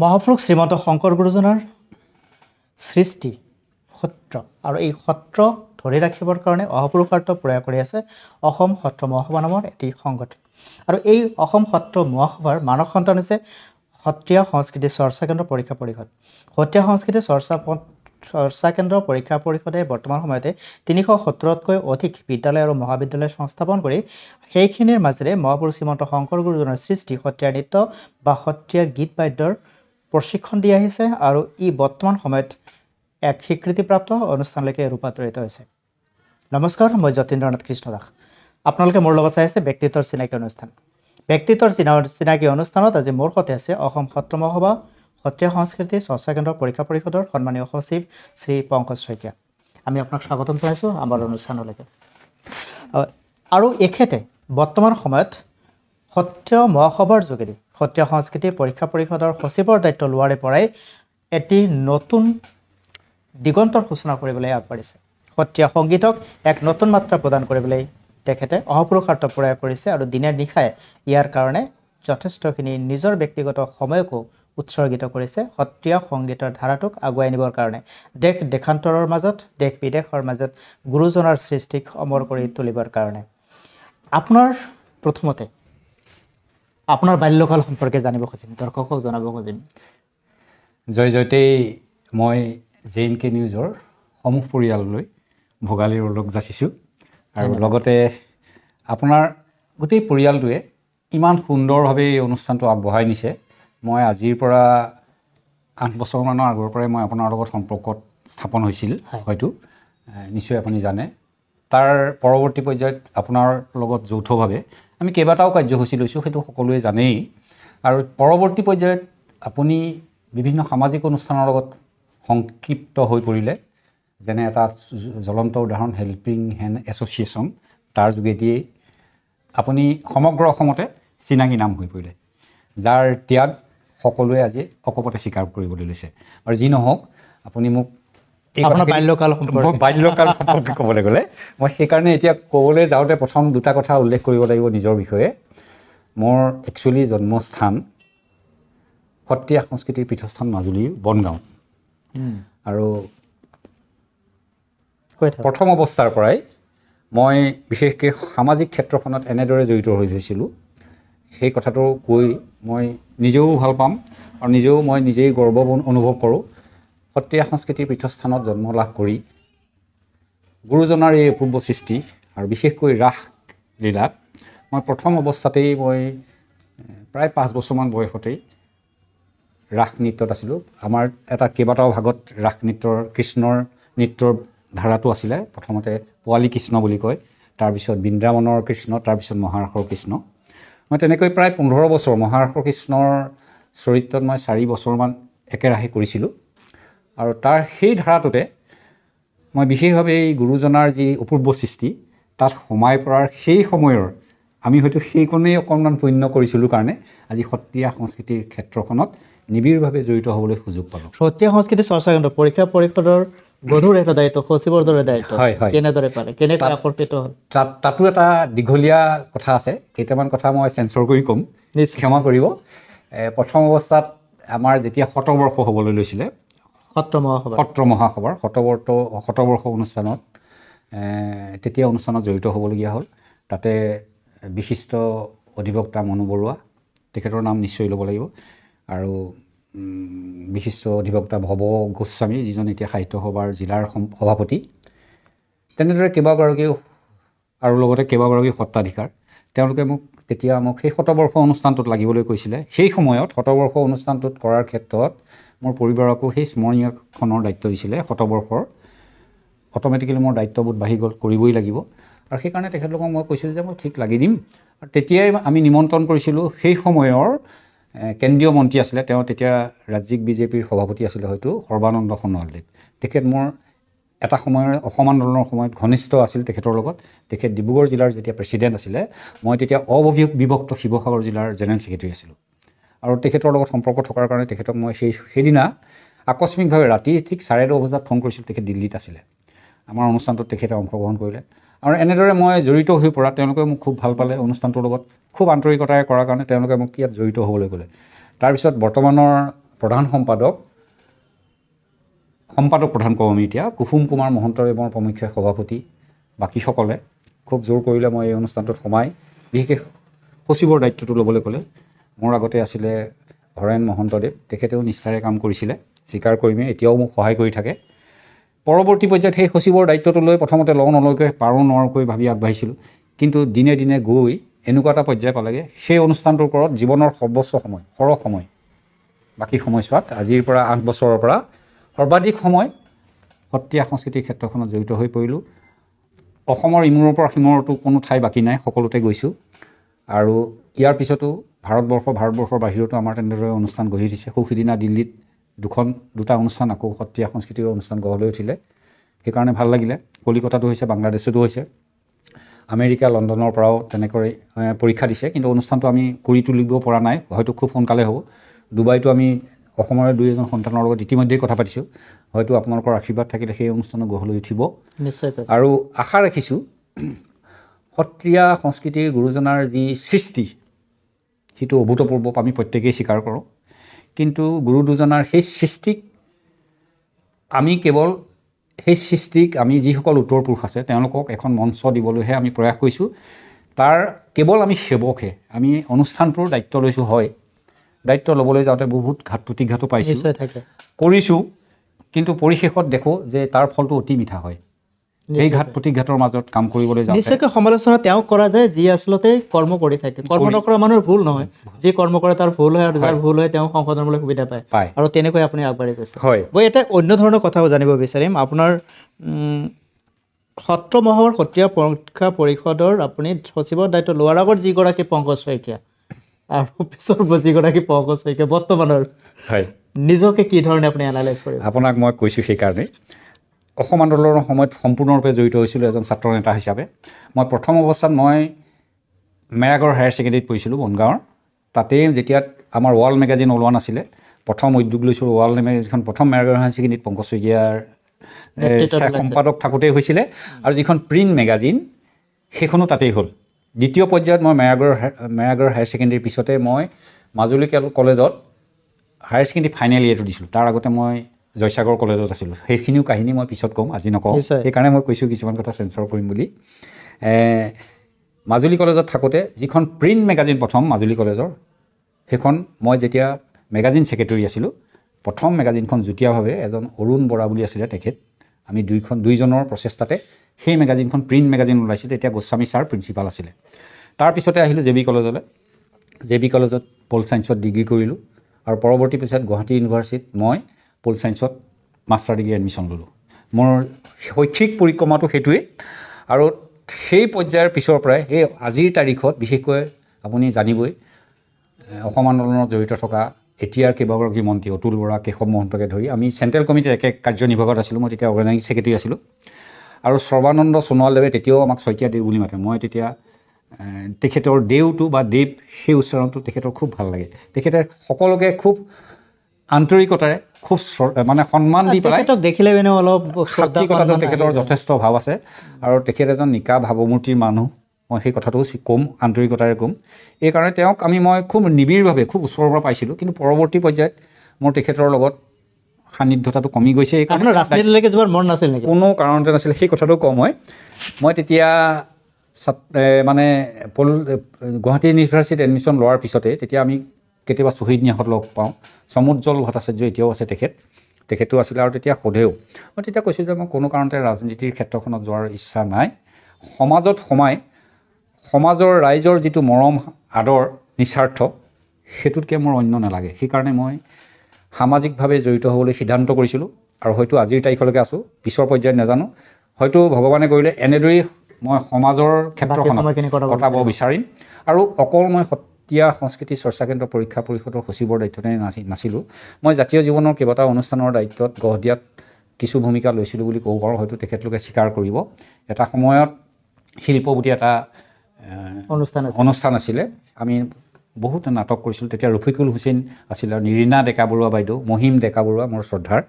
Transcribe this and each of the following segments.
মহাপুৰুষ শ্ৰীমন্ত শংকৰ গুৰুজনাৰ সৃষ্টি সত্ৰ আৰু এই সত্ৰক ধৰি ৰাখিবৰ কাৰণে অহপুৰুষাৰ্থ প্ৰয়াস কৰি আছে অসম সত্ৰ মহাসভা নামৰ এটি সংগঠন আৰু এই অসম সত্ৰ মহাসভাৰ মানৱ সন্তান হৈছে সত্ৰীয়া সংস্কৃতি চৰ্চা কেন্দ্ৰ পৰীক্ষা পৰিষদ সত্ৰীয়া সংস্কৃতি চৰ্চা কেন্দ্ৰ পৰীক্ষা পৰিষদে বৰ্তমান সময়তে ৩৭০তকৈ অধিক বিদ্যালয় আৰু মহাবিদ্যালয় সংস্থাপন কৰি সেইখিনিৰ মাজেৰে মহাপুৰুষ শ্ৰীমন্ত শংকৰ গুৰুজনাৰ সৃষ্টি সত্ৰীয়া নৃত্য বা সত্ৰীয়া গীত বাদ্যৰ প্ৰশিক্ষণ দি আহিছে আৰু ই বৰ্তমান সময়ত এক স্বীকৃতিপ্ৰাপ্ত অনুষ্ঠানলৈকে ৰূপান্তৰিত হৈছে। নমস্কাৰ, মই যতীন্দ্ৰনাথ কৃষ্ণ দাস। আপোনালোকে মোৰ লগত চাই আছে ব্যক্তিত্বৰ চিনাকি অনুষ্ঠান। ব্যক্তিত্বৰ চিনাকি অনুষ্ঠানত আজি মোৰ সৈতে আছে অসম সত্ৰ মহাসভা সত্ৰীয়া সংস্কৃতি চৰ্চা কেন্দ্ৰ পৰীক্ষা পৰিষদৰ সন্মানীয় সচিব শ্ৰী পংকজ শইকীয়া। আমি আপোনাক স্বাগতম জনাইছোঁ আমাৰ অনুষ্ঠানলৈকে। আৰু এখেতে বৰ্তমান সময়ত সত্ৰীয়া মহাসভাৰ যোগেদি সত্ৰীয়া সংস্কৃতি পৰীক্ষা পৰিষদৰ সচিবৰ দায়িত্ব লোৱাৰে পৰাই এটি নতুন দিগন্তৰ সূচনা কৰিবলৈ আগবাঢ়িছে। সত্ৰীয়া সংগীতক এক নতুন মাত্ৰা প্ৰদান কৰিবলৈ তেখেতে অহপুৰুষাৰ্থ প্ৰয়াস কৰিছে আৰু দিনে নিশাই ইয়াৰ কাৰণে যথেষ্টখিনি নিজৰ ব্যক্তিগত সময়কো উৎসৰ্গিত কৰিছে সত্ৰীয়া সংগীতৰ ধাৰাটোক আগুৱাই নিবৰ কাৰণে, দেশ দেশান্তৰৰ মাজত দেশ বিদেশৰ মাজত গুৰুজনাৰ সৃষ্টিক অমৰ কৰি তুলিবৰ কাৰণে। আপোনাৰ প্ৰথমতে আপোনাৰ বাল্যকাল সম্পৰ্কে জানিব খুজিম, দৰ্শকক জনাব খুজিম। জয় জয়তেই মই JNK নিউজৰ সমূহ পৰিয়াললৈ ভোগালীৰ ওলগ যাচিছোঁ আৰু লগতে আপোনাৰ গোটেই পৰিয়ালটোৱে ইমান সুন্দৰভাৱে এই অনুষ্ঠানটো আগবঢ়াই নিছে। মই আজিৰ পৰা 8 বছৰমানৰ আগৰ পৰাই মই আপোনাৰ লগত সম্পৰ্কত স্থাপন হৈছিল, হয়তো নিশ্চয় আপুনি জানে। তাৰ পৰৱৰ্তী পৰ্যায়ত আপোনাৰ লগত যৌথভাৱে আমি কেইবাটাও কাৰ্যসূচী লৈছোঁ, সেইটো সকলোৱে জানেই। আৰু পৰৱৰ্তী পৰ্যায়ত আপুনি বিভিন্ন সামাজিক অনুষ্ঠানৰ লগত সংক্ষিপ্ত হৈ পৰিলে, যেনে এটা জ্বলন্ত উদাহৰণ হেল্পিং হেণ্ড এছ'চিয়েশ্যন, তাৰ যোগেদিয়ে আপুনি সমগ্ৰ অসমতে চিনাকি নাম হৈ পৰিলে, যাৰ ত্যাগ সকলোৱে আজি অকপতে স্বীকাৰ কৰিবলৈ লৈছে। আৰু যি নহওক, আপুনি মোক বাল্যকাল সম্পৰ্কে ক'বলৈ গ'লে মই সেইকাৰণে এতিয়া ক'বলৈ যাওঁতে প্ৰথম দুটা কথা উল্লেখ কৰিব লাগিব নিজৰ বিষয়ে। মোৰ একচুৱেলি জন্মস্থান সত্ৰীয়া সংস্কৃতিৰ পীঠস্থান মাজুলীৰ বনগাঁও। আৰু প্ৰথম অৱস্থাৰ পৰাই মই বিশেষকৈ সামাজিক ক্ষেত্ৰখনত এনেদৰে জড়িত হৈ গৈছিলোঁ, সেই কথাটো কৈ মই নিজেও ভাল পাম আৰু মই নিজেই গৰ্ব অনুভৱ কৰোঁ। সত্ৰীয়া সংস্কৃতিৰ পীঠস্থানত জন্ম লাভ কৰি গুৰুজনাৰ এই অপূৰ্ব সৃষ্টি আৰু বিশেষকৈ ৰাস লীলাত মই প্ৰথম অৱস্থাতেই মই প্ৰায় 5 বছৰমান বয়সতেই ৰাস নৃত্যত আছিলোঁ। আমাৰ এটা কেইবাটাও ভাগত ৰাস নৃত্যৰ কৃষ্ণৰ নৃত্যৰ ধাৰাটো আছিলে। প্ৰথমতে পোৱালী কৃষ্ণ বুলি কয়, তাৰপিছত বৃন্দাবনৰ কৃষ্ণ, তাৰপিছত মহাৰাসৰ কৃষ্ণ। মই তেনেকৈ প্ৰায় 15 বছৰ মহাৰাসৰ কৃষ্ণৰ চৰিত্ৰত মই 4 বছৰমান একেৰাহে কৰিছিলোঁ। আৰু তাৰ সেই ধাৰাটোতে মই বিশেষভাৱে এই গুৰুজনাৰ যি অপূৰ্ব সৃষ্টি তাত সোমাই পৰাৰ সেই সময়ৰ আমি হয়তো সেইকণেই অকণমান পুণ্য কৰিছিলোঁ কাৰণে আজি সত্ৰীয়া সংস্কৃতিৰ ক্ষেত্ৰখনত নিবিড়ভাৱে জড়িত হ'বলৈ সুযোগ পালোঁ। সত্ৰীয়া সংস্কৃতি চৰ্চা কেন্দ্ৰ পৰীক্ষা পৰিষদৰ গধুৰ এটা দায়িত্ব, সচিবৰ দৰে দায়িত্ব, কেনেদৰে পালে, কেনেকৈ আকৰ্ষিত হ'ল? তাতো এটা দীঘলীয়া কথা আছে, কেইটামান কথা মই চেঞ্চৰ কৰি ক'ম, ক্ষমা কৰিব। প্ৰথম অৱস্থাত আমাৰ যেতিয়া শতবৰ্ষ হ'বলৈ লৈছিলে সত্ৰ মহাসভাৰ শতবৰ্ষ অনুষ্ঠানত, তেতিয়া অনুষ্ঠানত জড়িত হ'বলগীয়া হ'ল। তাতে বিশিষ্ট অধিবক্তা মনু বৰুৱা, তেখেতৰ নাম নিশ্চয় ল'ব লাগিব, আৰু বিশিষ্ট অধিবক্তা ভৱ গোস্বামী, যিজন এতিয়া সাহিত্য সভাৰ জিলাৰ সভাপতি, তেনেদৰে কেইবাগৰাকীও আৰু লগতে কেইবাগৰাকী সত্ৰাধিকাৰ। তেওঁলোকে তেতিয়া মোক সেই শতবৰ্ষ অনুষ্ঠানটোত লাগিবলৈ কৈছিলে। সেই সময়ত শতবৰ্ষ অনুষ্ঠানটোত কৰাৰ ক্ষেত্ৰত মোৰ পৰিবাৰকো সেই স্মৰণীয়খনৰ দায়িত্ব দিছিলে। শতবৰ্ষৰ অট'মেটিকেলি মোৰ দায়িত্ববোধ বাঢ়ি গ'ল, কৰিবই লাগিব। আৰু সেইকাৰণে তেখেতলোকক মই কৈছিলোঁ যে মই ঠিক লাগি দিম। আৰু তেতিয়াই আমি নিমন্ত্ৰণ কৰিছিলোঁ সেই সময়ৰ কেন্দ্ৰীয় মন্ত্ৰী আছিলে, তেওঁ তেতিয়া ৰাজ্যিক বিজেপিৰ সভাপতি আছিলে হয়তো, সৰ্বানন্দ সোণোৱালদেৱ। তেখেত মোৰ এটা সময়ৰ অসম আন্দোলনৰ সময়ত ঘনিষ্ঠ আছিল তেখেতৰ লগত। তেখেত ডিব্ৰুগড় জিলাৰ যেতিয়া প্ৰেচিডেণ্ট আছিলে, মই তেতিয়া অবিভক্ত শিৱসাগৰ জিলাৰ জেনেৰেল ছেক্ৰেটাৰী আছিলোঁ। আৰু তেখেতৰ লগত সম্পৰ্ক থকাৰ কাৰণে তেখেতক মই সেইদিনা আকস্মিকভাৱে ৰাতি ঠিক 10:30 বজাত ফোন কৰিছিলোঁ। তেখেত দিল্লীত আছিলে। আমাৰ অনুষ্ঠানটোত তেখেতে অংশগ্ৰহণ কৰিলে আৰু এনেদৰে মই জড়িত হৈ পৰা, তেওঁলোকে মোক খুব ভাল পালে। অনুষ্ঠানটোৰ লগত খুব আন্তৰিকতাৰে কৰাৰ কাৰণে তেওঁলোকে মোক ইয়াত জড়িত হ'বলৈ ক'লে। তাৰপিছত বৰ্তমানৰ প্ৰধান সম্পাদক প্ৰধান কওঁ আমি এতিয়া কুসুম কুমাৰ মহন্তদেৱৰ প্ৰমুখ্য সভাপতি বাকীসকলে খুব জোৰ কৰিলে মই এই অনুষ্ঠানটোত সোমাই বিশেষকৈ সচিবৰ দায়িত্বটো ল'বলৈ ক'লে। মোৰ আগতে আছিলে হৰেণ মহন্তদেৱ, তেখেতেও নিষ্ঠাৰে কাম কৰিছিলে, স্বীকাৰ কৰিমে, এতিয়াও মোক সহায় কৰি থাকে। পৰৱৰ্তী পৰ্যায়ত সেই সচিবৰ দায়িত্বটো লৈ প্ৰথমতে লওঁ নলয়কৈ পাৰোঁ নোৱাৰোঁকৈ ভাবি আগবাঢ়িছিলোঁ, কিন্তু দিনে দিনে গৈ এনেকুৱা এটা পৰ্যায় পালেগৈ সেই অনুষ্ঠানটোৰ ওপৰত জীৱনৰ সৰ্বোচ্চ সময় সৰহ সময় বাকী সময়ছোৱাত আজিৰ পৰা 8 বছৰৰ পৰা সৰ্বাধিক সময় সত্ৰীয়া সংস্কৃতিৰ ক্ষেত্ৰখনত জড়িত হৈ পৰিলোঁ। অসমৰ ইমূৰৰ পৰা সিমূৰতো কোনো ঠাই বাকী নাই, সকলোতে গৈছোঁ। আৰু ইয়াৰ পিছতো ভাৰতবৰ্ষৰ বাহিৰতো আমাৰ তেনেদৰে অনুষ্ঠান গঢ়ি উঠিছে। সিদিনা দিল্লীত দুটা অনুষ্ঠান আকৌ সত্ৰীয়া সংস্কৃতিৰ অনুষ্ঠান গঢ় লৈ উঠিলে, সেইকাৰণে ভাল লাগিলে। কলিকতাতো হৈছে, বাংলাদেশতো হৈছে, আমেৰিকা লণ্ডনৰ পৰাও তেনেকৈ পৰীক্ষা দিছে, কিন্তু অনুষ্ঠানটো আমি কৰি তুলিব পৰা নাই, হয়তো খুব সোনকালে হ'ব। ডুবাইতো আমি অসমৰে 2-এজন সন্তানৰ লগত ইতিমধ্যেই কথা পাতিছোঁ, হয়তো আপোনালোকৰ আশীৰ্বাদ থাকিলে সেই অনুষ্ঠানো গঢ় লৈ উঠিব নিশ্চয়। আৰু আশা ৰাখিছোঁ সত্ৰীয়া সংস্কৃতিৰ গুৰুজনাৰ যি সৃষ্টি সেইটো অভূতপূৰ্ব, আমি প্ৰত্যেকেই স্বীকাৰ কৰোঁ। কিন্তু গুৰু দুজনাৰ সেই সৃষ্টিক আমি যিসকল উত্তৰ পুৰুষ আছে তেওঁলোকক এখন মঞ্চ দিবলৈহে আমি প্ৰয়াস কৰিছোঁ। তাৰ কেৱল আমি সেৱকহে, আমি অনুষ্ঠানটোৰ দায়িত্ব লৈছোঁ। হয়, দায়িত্ব ল'বলৈ যাওঁতে বহুত ঘাত প্ৰতিঘাতো পাইছোঁ, কৰিছোঁ, কিন্তু পৰিশেষত দেখোঁ যে তাৰ ফলটো অতি মিঠা হয়। এই ঘাত প্ৰতিঘাতৰ মাজত কাম কৰিবলৈ যাওঁতে নিশ্চয়কৈ সমালোচনা তেওঁক কৰা যায়, যি আচলতে কৰ্ম কৰি থাকে। কৰ্ম নকৰা মানুহৰ ভুল নহয়, যি কৰ্ম কৰে তাৰ ভুল হয়, আৰু যাৰ ভুল হয় তেওঁ সংশোধনলৈ সুবিধা পায়, আৰু তেনেকৈ আপুনি আগবাঢ়ি গৈছে। মই এটা অন্য ধৰণৰ কথাও জানিব বিচাৰিম। আপোনাৰ সত্ৰ মহাসভাৰ সত্ৰীয়া পৰীক্ষা পৰিষদৰ আপুনি সচিবৰ দায়িত্ব লোৱাৰ আগত যিগৰাকী পংকজ শইকীয়া আৰু পিছৰ যিগৰাকী পংকজ শইকীয়া বৰ্তমানৰ, নিজকে কি ধৰণে আপুনি এনালাইজ কৰিব? আপোনাক মই কৈছোঁ সেইকাৰণে অসম আন্দোলনৰ সময়ত সম্পূৰ্ণৰূপে জড়িত হৈছিলোঁ এজন ছাত্ৰ নেতা হিচাপে। মই প্ৰথম অৱস্থাত মই মেৰাগড় হায়াৰ ছেকেণ্ডেৰীত পঢ়িছিলোঁ বনগাঁৱৰ। তাতেই যেতিয়া আমাৰ ৱাৰ্ল্ড মেগাজিন ওলোৱা নাছিলে, প্ৰথম উদ্যোগ লৈছিলোঁ ৱাৰ্ল্ড মেগাজিনখন প্ৰথম মেৰাগড় হায়াৰ ছেকেণ্ডেৰীত পংকজ শইকীয়াৰ সম্পাদক থাকোঁতেই হৈছিলে, আৰু যিখন প্ৰিণ্ট মেগাজিন সেইখনো তাতেই হ'ল। দ্বিতীয় পৰ্যায়ত মই মেৰাগড় হায়াৰ ছেকেণ্ডেৰীৰ পিছতে মই মাজুলী কলেজত হায়াৰ ছেকেণ্ডেৰী ফাইনেল ইয়েৰটো দিছিলোঁ। তাৰ আগতে মই জয়সাগৰ কলেজত আছিলোঁ। সেইখিনিও কাহিনী মই পিছত ক'ম, আজি নকওঁ, সেইকাৰণে মই কৈছোঁ কিছুমান কথা চেঞ্চৰ কৰিম বুলি। মাজুলী কলেজত থাকোঁতে যিখন প্ৰিণ্ট মেগাজিন প্ৰথম মাজুলী কলেজৰ, সেইখন মই যেতিয়া মেগাজিন ছেক্ৰেটৰী আছিলোঁ, প্ৰথম মেগাজিনখন যুটীয়াভাৱে এজন অৰুণ বৰা বুলি আছিলে তেখেত, আমি দুইজনৰ প্ৰচেষ্টাতে সেই মেগাজিনখন প্ৰিণ্ট মেগাজিন ওলাইছিল। তেতিয়া গোস্বামী ছাৰ প্ৰিন্সিপাল আছিলে। তাৰপিছতে আহিলোঁ জে বি কলেজলৈ। জে বি কলেজত পল ছায়েন্সত ডিগ্ৰী কৰিলোঁ, আৰু পৰৱৰ্তী পিছত গুৱাহাটী ইউনিভাৰ্চিটিত মই পল ছায়েন্সত মাষ্টাৰ ডিগ্ৰী এডমিশ্যন ল'লোঁ। মোৰ শৈক্ষিক পৰিক্ৰমাটো সেইটোৱেই। আৰু সেই পৰ্যায়ৰ পিছৰ পৰাই সেই আজিৰ তাৰিখত বিশেষকৈ আপুনি জানিবই, অসম আন্দোলনত জড়িত থকা এতিয়াৰ কেইবাগৰাকী মন্ত্ৰী অতুল বৰা, কেশৱ মহন্তকে ধৰি আমি চেণ্ট্ৰেল কমিটিৰ একে কাৰ্যনিৰ্বাহকত আছিলোঁ। মই তেতিয়া অৰ্গেনাইজিং ছেক্ৰেটেৰী আছিলোঁ, আৰু সৰ্বানন্দ সোণোৱালদেৱে তেতিয়াও আমাক শইকীয়া দেউ বুলি মাতে। মই তেতিয়া তেখেতৰ দেউটো বা দেৱ সেই উচ্চাৰণটো তেখেতৰ খুব ভাল লাগে। তেখেতে সকলোকে খুব আন্তৰিকতাৰে খুব মানে সন্মান দি পেলাই দেখিলে মানে অলপ সাত্বিকতাটো তেখেতৰ যথেষ্ট ভাৱ আছে, আৰু তেখেত এজন নিকা ভাৱমূৰ্তিৰ মানুহ। মই সেই কথাটো ক'ম, আন্তৰিকতাৰে ক'ম। এইকাৰণে তেওঁক মই খুব নিবিড়ভাৱে খুব ওচৰৰ পৰা পাইছিলোঁ, কিন্তু পৰৱৰ্তী পৰ্যায়ত মোৰ তেখেতৰ লগত সান্নিধ্যতাটো কমি গৈছে। ৰাজনীতিলৈকে যোৱাৰ মন নাছিল নেকি? কোনো কাৰণতে নাছিলে, সেই কথাটো কওঁ। মই তেতিয়া মানে গুৱাহাটী ইউনিভাৰ্চিটিত এডমিশ্যন লোৱাৰ পিছতে তেতিয়া আমি কেতিয়াবা শ্বহীদ নিয়াসত লগ পাওঁ। সমুজ্জ্বল ভট্টাচাৰ্য এতিয়াও আছে, তেখেতো আছিলে, আৰু তেতিয়া সোধেও। মই তেতিয়া কৈছোঁ যে মই কোনো কাৰণতে ৰাজনীতিৰ ক্ষেত্ৰখনত যোৱাৰ ইচ্ছা নাই। সমাজত সোমাই সমাজৰ ৰাইজৰ যিটো মৰম আদৰ নিস্বাৰ্থ, সেইটোতকৈ মোৰ অন্য নালাগে। সেইকাৰণে মই সামাজিকভাৱে জড়িত হ'বলৈ সিদ্ধান্ত কৰিছিলোঁ, আৰু হয়তো আজিৰ তাৰিখলৈকে আছোঁ। পিছৰ পৰ্যায়ত নাজানো, হয়তো ভগৱানে কৰিলে এনেদৰেই মই সমাজৰ ক্ষেত্ৰখনত কটাব বিচাৰিম। আৰু অকল মই সত্ৰীয়া সংস্কৃতি চৰ্চা কেন্দ্ৰ পৰীক্ষা পৰিষদৰ সচিবৰ দায়িত্বতে নাছিলোঁ, মই জাতীয় জীৱনৰ কেইবাটাও অনুষ্ঠানৰ দায়িত্বত গঢ় দিয়াত কিছু ভূমিকা লৈছিলোঁ বুলি ক'ব পাৰোঁ। হয়তো তেখেতলোকে স্বীকাৰ কৰিব। এটা সময়ত শিল্পপতি এটা অনুষ্ঠান আছিলে, আমি বহুত নাটক কৰিছিলোঁ। তেতিয়া ৰফিকুল হুছেইন আছিলে, আৰু নিৰিণা ডেকা বৰুৱা বাইদেউ, মহিম ডেকা বৰুৱা মোৰ শ্ৰদ্ধাৰ,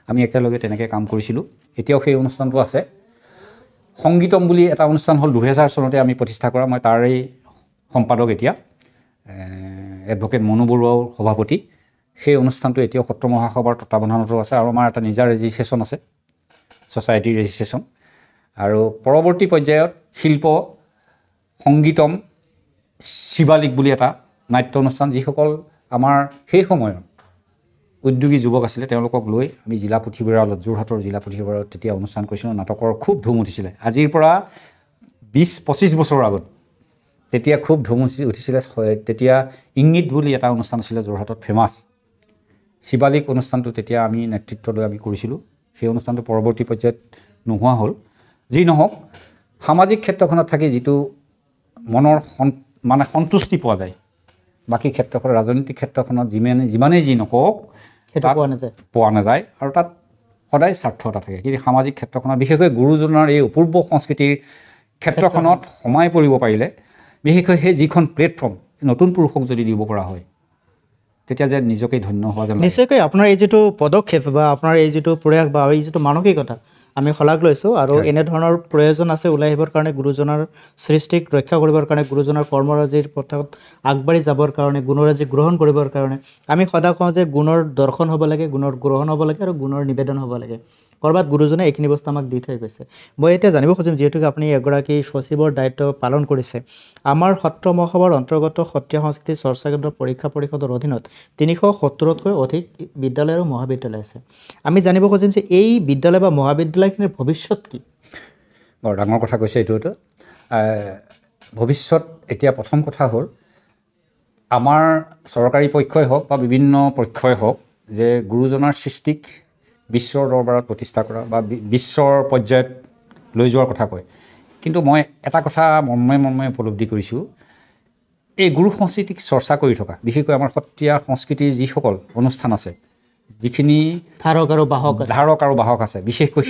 আমি একেলগে তেনেকৈ কাম কৰিছিলোঁ। এতিয়াও সেই অনুষ্ঠানটো আছে। সংগীতম বুলি এটা অনুষ্ঠান হ'ল 2000 চনতে আমি প্ৰতিষ্ঠা কৰা, মই তাৰেই সম্পাদক এতিয়া। এডভকেট মনু বৰুৱাও সভাপতি। সেই অনুষ্ঠানটো এতিয়াও সত্ৰ মহাসভাৰ তত্বাৱধানতো আছে আৰু আমাৰ এটা নিজা ৰেজিষ্ট্ৰেশ্যন আছে, ছ'চাইটিৰ ৰেজিষ্ট্ৰেশ্যন। আৰু পৰৱৰ্তী পৰ্যায়ত শিল্প, সংগীতম, শিৱালিক বুলি এটা নাট্য অনুষ্ঠান, যিসকল আমাৰ সেই সময়ৰ উদ্যোগী যুৱক আছিলে তেওঁলোকক লৈ আমি জিলা পুথিভঁৰালত, যোৰহাটৰ জিলা পুথিভঁৰালত তেতিয়া অনুষ্ঠান কৰিছিলোঁ। নাটকৰ খুব ধুম উঠিছিলে। আজিৰ পৰা 20-25 বছৰৰ আগত তেতিয়া খুব ধুম উঠিছিলে। তেতিয়া ইংগিত বুলি এটা অনুষ্ঠান আছিলে যোৰহাটত ফেমাছ। শিৱালিক অনুষ্ঠানটো তেতিয়া আমি নেতৃত্ব লৈ আমি কৰিছিলোঁ। সেই অনুষ্ঠানটো পৰৱৰ্তী পৰ্যায়ত নোহোৱা হ'ল। যি নহওক, সামাজিক ক্ষেত্ৰখনত থাকি যিটো মনৰ মানে সন্তুষ্টি পোৱা যায়, বাকী ক্ষেত্ৰখন ৰাজনৈতিক ক্ষেত্ৰখনত যিমানেই যি নকওক পোৱা নাযায় আৰু তাত সদায় স্বাৰ্থ এটা থাকে। কিন্তু সামাজিক ক্ষেত্ৰখনত বিশেষকৈ গুৰুজনাৰ এই অপূৰ্ব সংস্কৃতিৰ ক্ষেত্ৰখনত সোমাই পৰিব পাৰিলে, বিশেষকৈ সেই যিখন প্লেটফৰ্ম নতুন পুৰুষক যদি দিব পৰা হয়, তেতিয়া যে নিজকে ধন্য হোৱা যেন। নিশ্চয়কৈ আপোনাৰ এই যিটো পদক্ষেপ বা আপোনাৰ এই যিটো প্ৰয়াস বা এই যিটো মানসিকতা আমি শলাগ লৈছোঁ, আৰু এনেধৰণৰ প্ৰয়োজন আছে ওলাই আহিবৰ কাৰণে, গুৰুজনাৰ সৃষ্টিক ৰক্ষা কৰিবৰ কাৰণে, গুৰুজনাৰ কৰ্মৰাজিৰ পথত আগবাঢ়ি যাবৰ কাৰণে, গুণৰাজি গ্ৰহণ কৰিবৰ কাৰণে। আমি সদায় কওঁ যে গুণৰ দৰ্শন হ'ব লাগে, গুণৰ গ্ৰহণ হ'ব লাগে আৰু গুণৰ নিবেদন হ'ব লাগে। ক'ৰবাত গুৰুজনে এইখিনি বস্তু আমাক দি থৈ গৈছে। মই এতিয়া জানিব খুজিম, যিহেতুকে আপুনি এগৰাকী সচিবৰ দায়িত্ব পালন কৰিছে, আমাৰ সত্ৰ মহাসভাৰ অন্তৰ্গত সত্ৰীয়া সংস্কৃতি চৰ্চা কেন্দ্ৰ পৰীক্ষা পৰিষদৰ অধীনত 370তকৈ অধিক বিদ্যালয় আৰু মহাবিদ্যালয় আছে। আমি জানিব খুজিম যে এই বিদ্যালয় বা মহাবিদ্যালয়খিনিৰ ভৱিষ্যত কি? বৰ ডাঙৰ কথা কৈছে এইটো। ভৱিষ্যত এতিয়া প্ৰথম কথা হ'ল, আমাৰ চৰকাৰী পক্ষই হওক বা বিভিন্ন পক্ষই হওক, যে গুৰুজনাৰ সৃষ্টিক বিশ্বৰ দৰবাৰত প্ৰতিষ্ঠা কৰা বা বিশ্বৰ পৰ্যায়ত লৈ যোৱাৰ কথা কয়। কিন্তু মই এটা কথা মৰ্মে উপলব্ধি কৰিছোঁ, এই গুৰু সংস্কৃতিক চৰ্চা কৰি থকা, বিশেষকৈ আমাৰ সত্ৰীয়া সংস্কৃতিৰ যিসকল অনুষ্ঠান আছে, যিখিনি ধাৰক আৰু বাহক আছে, বিশেষকৈ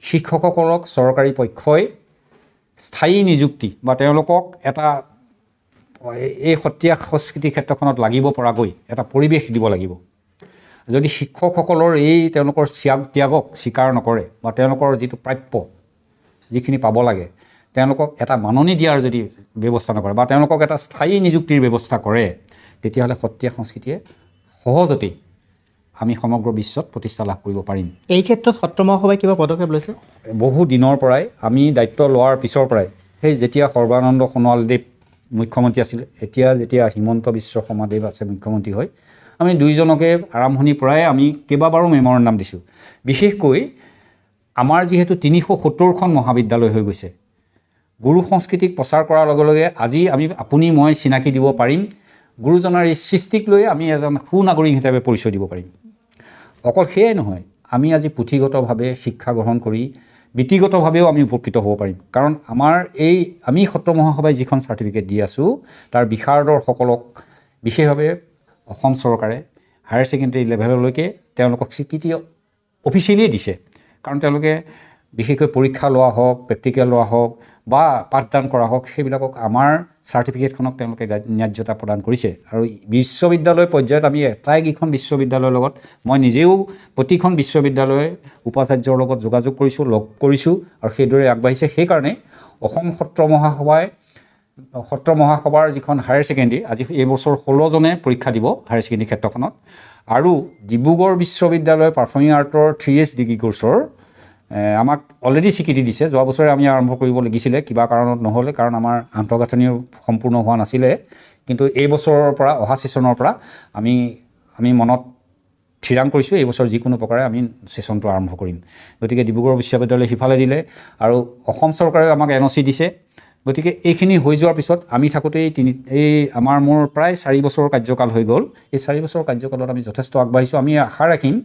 শিক্ষকসকলক চৰকাৰী পক্ষই স্থায়ী নিযুক্তি বা তেওঁলোকক এটা এই সত্ৰীয়া সংস্কৃতিৰ ক্ষেত্ৰখনত লাগিব পৰাকৈ এটা পৰিৱেশ দিব লাগিব। যদি শিক্ষকসকলৰ এই তেওঁলোকৰ ত্যাগক স্বীকাৰ নকৰে বা তেওঁলোকৰ যিটো প্ৰাপ্য যিখিনি পাব লাগে তেওঁলোকক এটা মাননি দিয়াৰ যদি ব্যৱস্থা নকৰে বা তেওঁলোকক এটা স্থায়ী নিযুক্তিৰ ব্যৱস্থা কৰে, তেতিয়াহ'লে সত্ৰীয়া সংস্কৃতিয়ে সহজতেই আমি সমগ্ৰ বিশ্বত প্ৰতিষ্ঠা লাভ কৰিব পাৰিম। এই ক্ষেত্ৰত সত্ৰ মহাসভাই কিবা পদক্ষেপ লৈছে? বহু দিনৰ পৰাই আমি দায়িত্ব লোৱাৰ পিছৰ পৰাই, সেই যেতিয়া সৰ্বানন্দ সোণোৱালদেৱ মুখ্যমন্ত্ৰী আছিলে, এতিয়া যেতিয়া হিমন্ত বিশ্ব শৰ্মাদেৱ আছে মুখ্যমন্ত্ৰী হয়, আমি দুইজনকে আৰম্ভণিৰ পৰাই আমি কেইবাবাৰো মেমৰেণ্ডাম দিছোঁ। বিশেষকৈ আমাৰ যিহেতু 370খন মহাবিদ্যালয় হৈ গৈছে, গুৰু সংস্কৃতিক প্ৰচাৰ কৰাৰ লগে লগে আজি আপুনি মই চিনাকি দিব পাৰিম, গুৰুজনাৰ এই সৃষ্টিক লৈ আমি এজন সুনাগৰিক হিচাপে পৰিচয় দিব পাৰিম। অকল সেয়াই নহয়, আমি আজি পুথিগতভাৱে শিক্ষা গ্ৰহণ কৰি বৃত্তিগতভাৱেও আমি উপকৃত হ'ব পাৰিম। কাৰণ আমি সত্ৰ মহাসভাই যিখন চাৰ্টিফিকেট দি আছোঁ, তাৰ বিষাৰদৰসকলক বিশেষভাৱে অসম চৰকাৰে হায়াৰ ছেকেণ্ডেৰী লেভেললৈকে তেওঁলোকক স্বীকৃতি অফিচিয়েলি দিছে। কাৰণ তেওঁলোকে বিশেষকৈ পৰীক্ষা লোৱা হওক, প্ৰেক্টিকেল লোৱা হওক বা পাঠদান কৰা হওক, সেইবিলাকক আমাৰ চাৰ্টিফিকেটখনক তেওঁলোকে ন্যায্যতা প্ৰদান কৰিছে। আৰু বিশ্ববিদ্যালয় পৰ্যায়ত আমি এটাইকেইখন বিশ্ববিদ্যালয়ৰ লগত মই নিজেও প্ৰতিখন বিশ্ববিদ্যালয় উপাচাৰ্যৰ লগত যোগাযোগ কৰিছোঁ, লগ কৰিছোঁ আৰু সেইদৰে আগবাঢ়িছে। সেইকাৰণে অসম সত্ৰ মহাসভাৰ যিখন হায়াৰ ছেকেণ্ডেৰী, আজি এইবছৰ 16জনে পৰীক্ষা দিব হায়াৰ ছেকেণ্ডেৰী ক্ষেত্ৰখনত। আৰু ডিব্ৰুগড় বিশ্ববিদ্যালয় পাৰফৰ্মিং আৰ্টৰ 3S ডিগ্ৰী কোৰ্চৰ আমাক অলৰেডি স্বীকৃতি দিছে। যোৱা বছৰে আমি আৰম্ভ কৰিব লাগিছিলে, কিবা কাৰণত নহ'লে, কাৰণ আমাৰ আন্তঃগাঁথনিও সম্পূৰ্ণ হোৱা নাছিলে। কিন্তু এই বছৰৰ পৰা, অহা ছেশ্যনৰ পৰা আমি মনত থিৰাং কৰিছোঁ এইবছৰ যিকোনো প্ৰকাৰে আমি ছেশ্যনটো আৰম্ভ কৰিম। গতিকে ডিব্ৰুগড় বিশ্ববিদ্যালয় সিফালে দিলে আৰু অসম চৰকাৰেও আমাক NOC দিছে। গতিকে এইখিনি হৈ যোৱাৰ পিছত আমি থাকোঁতেই মোৰ প্ৰায় 4 বছৰৰ কাৰ্যকাল হৈ গ'ল। এই 4 বছৰৰ কাৰ্যকালত আমি যথেষ্ট আগবাঢ়িছোঁ। আমি আশা ৰাখিম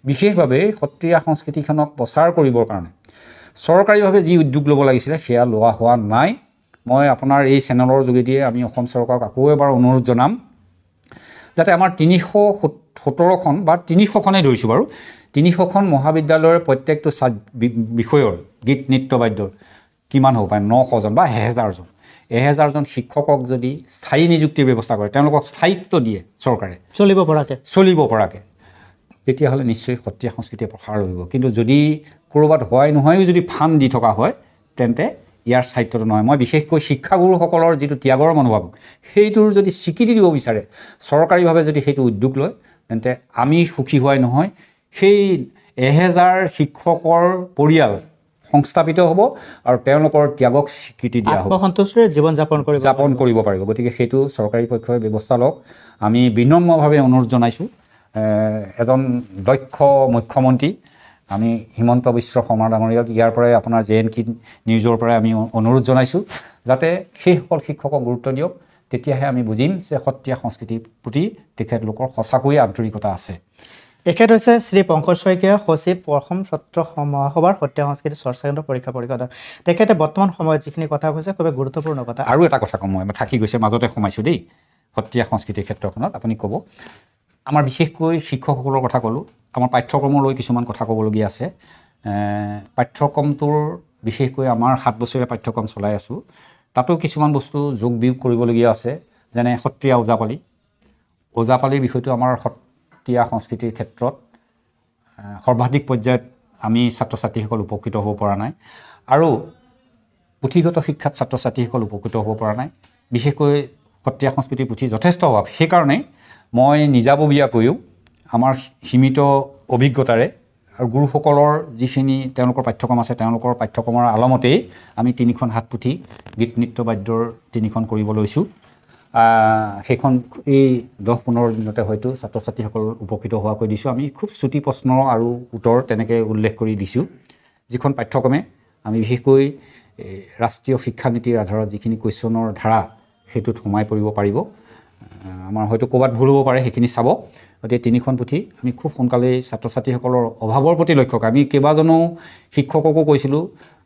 বিশেষভাৱে সত্ৰীয়া সংস্কৃতিখনক প্ৰচাৰ কৰিবৰ কাৰণে চৰকাৰীভাৱে যি উদ্যোগ ল'ব লাগিছিলে সেয়া লোৱা হোৱা নাই। মই আপোনাৰ এই চেনেলৰ যোগেদিয়ে আমি অসম চৰকাৰক আকৌ এবাৰ অনুৰোধ জনাম, যাতে আমাৰ 317খন বা 300খনেই ধৰিছোঁ বাৰু, 300খন মহাবিদ্যালয়ৰ প্ৰত্যেকটো বিষয়ৰ গীত নৃত্য বাদ্যৰ কিমান হ'ব পাৰে, 900জন বা 1000জন 1000জন শিক্ষকক যদি স্থায়ী নিযুক্তিৰ ব্যৱস্থা কৰে, তেওঁলোকক স্থায়িত্ব দিয়ে চৰকাৰে চলিব পৰাকৈ, তেতিয়াহ'লে নিশ্চয় সত্ৰীয়া সংস্কৃতিয়ে প্ৰসাৰ হ'ব। কিন্তু যদি ক'ৰবাত হোৱাই নোহোৱায়ো যদি ফাণ্ড দি থকা হয়, তেন্তে ইয়াৰ স্থায়িত্বটো নহয়। মই বিশেষকৈ শিক্ষাগুৰুসকলৰ যিটো ত্যাগৰ মনোভাৱ সেইটোৰ যদি স্বীকৃতি দিব বিচাৰে, চৰকাৰীভাৱে যদি সেইটো উদ্যোগ লয়, তেন্তে আমি সুখী হোৱাই নহয়, সেই 1000 শিক্ষকৰ পৰিয়াল সংস্থাপিত হ'ব আৰু তেওঁলোকৰ ত্যাগক স্বীকৃতি দিয়া হ'ব, আত্মসন্তুষ্টিৰে জীৱন যাপন কৰিব পাৰিব। গতিকে সেইটো চৰকাৰী পক্ষই ব্যৱস্থা লওক। আমি বিনম্ৰভাৱে অনুৰোধ জনাইছোঁ এজন দক্ষ মুখ্যমন্ত্ৰী আমি হিমন্ত বিশ্ব শৰ্মা ডাঙৰীয়াক ইয়াৰ পৰাই আপোনাৰ JNK নিউজৰ পৰাই আমি অনুৰোধ জনাইছোঁ যাতে সেইসকল শিক্ষকক গুৰুত্ব দিয়ক। তেতিয়াহে আমি বুজিম যে সত্ৰীয়া সংস্কৃতিৰ প্ৰতি তেখেতলোকৰ সঁচাকৈয়ে আন্তৰিকতা আছে। এখেত হৈছে শ্ৰী পংকজ শইকীয়া, সচিব অসম সত্ৰ মহাসভাৰ সত্ৰীয়া সংস্কৃতি চৰ্চা কেন্দ্ৰ পৰীক্ষা পৰিষদৰ। তেখেতে বৰ্তমান সময়ত যিখিনি কথা কৈছে খুবেই গুৰুত্বপূৰ্ণ কথা। আৰু এটা কথা কম, মই থাকি গৈছে মাজতে সোমাইছোঁ দেই সত্ৰীয়া সংস্কৃতিৰ ক্ষেত্ৰখনত। আপুনি ক'ব, আমাৰ বিশেষকৈ শিক্ষকসকলৰ কথা ক'লোঁ, আমাৰ পাঠ্যক্ৰমলৈ কিছুমান কথা ক'বলগীয়া আছে। পাঠ্যক্ৰমটোৰ বিশেষকৈ আমাৰ 7 বছৰীয়া পাঠ্যক্ৰম চলাই আছোঁ, তাতো কিছুমান বস্তু যোগ বিয়োগ কৰিবলগীয়া আছে। যেনে সত্ৰীয়া ওজাপালিৰ বিষয়টো আমাৰ সত্ৰীয়া সংস্কৃতিৰ ক্ষেত্ৰত সৰ্বাধিক পৰ্যায়ত আমি ছাত্ৰ ছাত্ৰীসকল উপকৃত হ'ব পৰা নাই, আৰু পুথিগত শিক্ষাত ছাত্ৰ ছাত্ৰীসকল উপকৃত হ'ব পৰা নাই। বিশেষকৈ সত্ৰীয়া সংস্কৃতিৰ পুথি যথেষ্ট অভাৱ। সেইকাৰণে মই নিজাববীয়াকৈও আমাৰ সীমিত অভিজ্ঞতাৰে আৰু গুৰুসকলৰ যিখিনি তেওঁলোকৰ পাঠ্যক্ৰম আছে, তেওঁলোকৰ পাঠ্যক্ৰমৰ আলমতেই আমি 3খন হাত পুথি গীত নৃত্য বাদ্যৰ 3খন কৰিব লৈছোঁ। সেইখন এই 10-15 দিনতে হয়তো ছাত্ৰ ছাত্ৰীসকল উপকৃত হোৱাকৈ দিছোঁ। আমি খুব চুটি প্ৰশ্ন আৰু উত্তৰ তেনেকৈ উল্লেখ কৰি দিছোঁ, যিখন পাঠ্যক্ৰমে আমি বিশেষকৈ ৰাষ্ট্ৰীয় শিক্ষানীতিৰ আধাৰত যিখিনি কুৱেশ্যনৰ ধাৰা সেইটোত সোমাই পৰিব পাৰিব। আমাৰ হয়তো ক'ৰবাত ভুল হ'ব পাৰে, সেইখিনি চাব। গতিকে 3খন পুথি আমি খুব সোনকালেই ছাত্ৰ ছাত্ৰীসকলৰ অভাৱৰ প্ৰতি লক্ষ্য কৰি আমি কেইবাজনো শিক্ষককো কৈছিলোঁ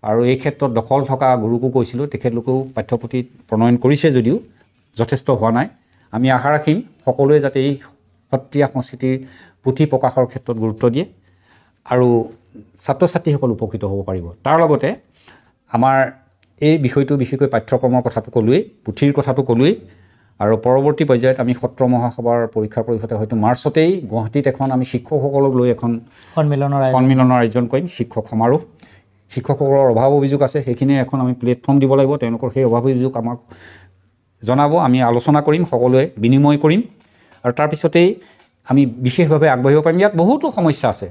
আৰু এই ক্ষেত্ৰত দখল থকা গুৰুকো কৈছিলোঁ। তেখেতলোকেও পাঠ্যপুথি প্ৰণয়ন কৰিছে যদিও যথেষ্ট হোৱা নাই। আমি আশা ৰাখিম সকলোৱে যাতে এই সত্ৰীয়া সংস্কৃতিৰ পুথি প্ৰকাশৰ ক্ষেত্ৰত গুৰুত্ব দিয়ে আৰু ছাত্ৰ ছাত্ৰীসকল উপকৃত হ'ব পাৰিব। তাৰ লগতে আমাৰ এই বিষয়টো বিশেষকৈ পাঠ্যক্ৰমৰ কথাটো ক'লোৱেই, পুথিৰ কথাটো ক'লোৱেই, আৰু পৰৱৰ্তী পৰ্যায়ত আমি সত্ৰ মহাসভাৰ পৰীক্ষাৰ পৰিষদে হয়তো মাৰ্চতেই গুৱাহাটীত এখন আমি শিক্ষকসকলক লৈ এখন সন্মিলনৰ আয়োজন কৰিম, শিক্ষক সমাৰোহ। শিক্ষকসকলৰ অভাৱ অভিযোগ আছে, সেইখিনি এখন আমি প্লেটফৰ্ম দিব লাগিব। তেওঁলোকৰ সেই অভাৱ অভিযোগ আমাক জনাব, আমি আলোচনা কৰিম, সকলোৱে বিনিময় কৰিম, আৰু তাৰপিছতেই আমি বিশেষভাৱে আগবাঢ়িব পাৰিম। ইয়াত বহুতো সমস্যা আছে।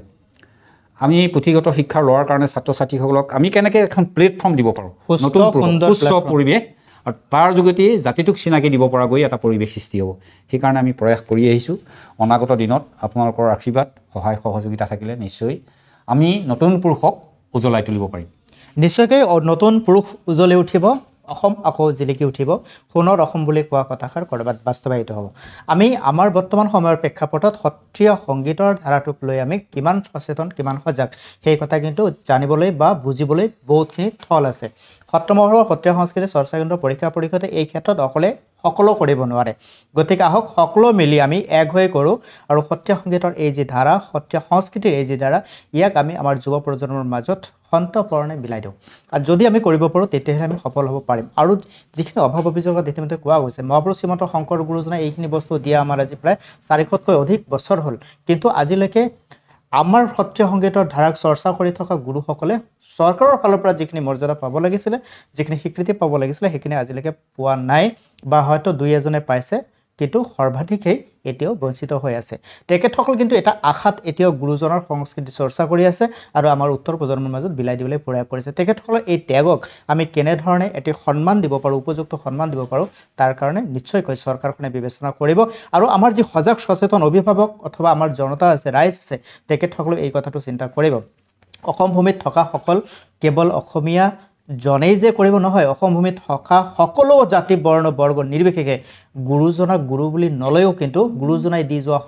আমি পুথিগত শিক্ষা লোৱাৰ কাৰণে ছাত্ৰ ছাত্ৰীসকলক আমি কেনেকৈ এখন প্লেটফৰ্ম দিব পাৰোঁ, নতুন সুস্থ পৰিৱেশ, আৰু তাৰ যোগেদি জাতিটোক চিনাকি দিব পৰাকৈ এটা পৰিৱেশ সৃষ্টি হ'ব। সেইকাৰণে আমি প্ৰয়াস কৰি আহিছোঁ। অনাগত দিনত আপোনালোকৰ আশীৰ্বাদ সহায় সহযোগিতা থাকিলে নিশ্চয় আমি নতুন পুৰুষক উজ্বলাই তুলিব পাৰিম। নিশ্চয়কৈ নতুন পুৰুষ উজ্বলি উঠিব, অসম আকৌ জিলিকি উঠিব, সোণৰ অসম বুলি কোৱা কথাষাৰ ক'ৰবাত বাস্তৱায়িত হ'ব। আমি আমাৰ বৰ্তমান সময়ৰ প্ৰেক্ষাপটত সত্ৰীয়া সংগীতৰ ধাৰাটোক লৈ আমি কিমান সচেতন, কিমান সজাগ, সেই কথা কিন্তু জানিবলৈ বা বুজিবলৈ বহুতখিনি থল আছে। সত্ৰ মহাসভাৰ সত্ৰীয়া সংস্কৃতি চৰ্চা কেন্দ্ৰ পৰীক্ষা পৰিষদে এই ক্ষেত্ৰত অকলে সকলো কৰিব নোৱাৰে। গতিকে আহক সকলো মিলি আমি এক হৈ কৰোঁ আৰু সত্ৰীয়া সংগীতৰ এই যি ধাৰা, সত্ৰীয়া সংস্কৃতিৰ এই যি ধাৰা, ইয়াক আমি আমাৰ যুৱ প্ৰজন্মৰ মাজত সন্তপৰণে বিলাই দিওঁ। আৰু যদি আমি কৰিব পাৰোঁ তেতিয়াহে আমি সফল হ'ব পাৰিম। আৰু যিখিনি অভাৱ অভিযোগত ইতিমধ্যে কোৱা গৈছে, মহাপুৰুষ শ্ৰীমন্ত শংকৰ গুৰুজনাই এইখিনি বস্তু দিয়া আমাৰ আজি প্ৰায় 400তকৈ অধিক বছৰ হ'ল, কিন্তু আজিলৈকে আমাৰ সত্ৰীয়া সংগীতৰ ধাৰাক চৰ্চা কৰি থকা গুৰুসকলে চৰকাৰৰ ফালৰ পৰা যিখিনি মৰ্যাদা পাব লাগিছিলে, যিখিনি স্বীকৃতি পাব লাগিছিলে, সেইখিনি আজিলৈকে পোৱা নাই, বা হয়তো 2-এজনে পাইছে, কিন্তু সৰ্বাধিকেই এতিয়াও বঞ্চিত হৈ আছে। তেখেতসকল কিন্তু এটা আশাত এতিয়াও গুৰুজনৰ সংস্কৃতি চৰ্চা কৰি আছে আৰু আমাৰ উত্তৰ প্ৰজন্মৰ মাজত বিলাই দিবলৈ প্ৰয়াস কৰিছে। তেখেতসকলৰ এই ত্যাগক আমি কেনেধৰণে এটি সন্মান দিব পাৰোঁ, উপযুক্ত সন্মান দিব পাৰোঁ, তাৰ কাৰণে নিশ্চয়কৈ চৰকাৰখনে বিবেচনা কৰিব। আৰু আমাৰ যি সজাগ সচেতন অভিভাৱক অথবা আমাৰ জনতা আছে, ৰাইজ আছে, তেখেতসকলেও এই কথাটো চিন্তা কৰিব। অসম ভূমিত থকা সকল কেৱল অসমীয়া জনেই যে কৰিব নহয়, অসম ভূমিত থকা সকলো জাতি বৰ্ণ বৰ্গ নিৰ্বিশেষে গুৰুজনাক গুৰু বুলি নলৈও কিন্তু গুৰুজনাই দি যোৱা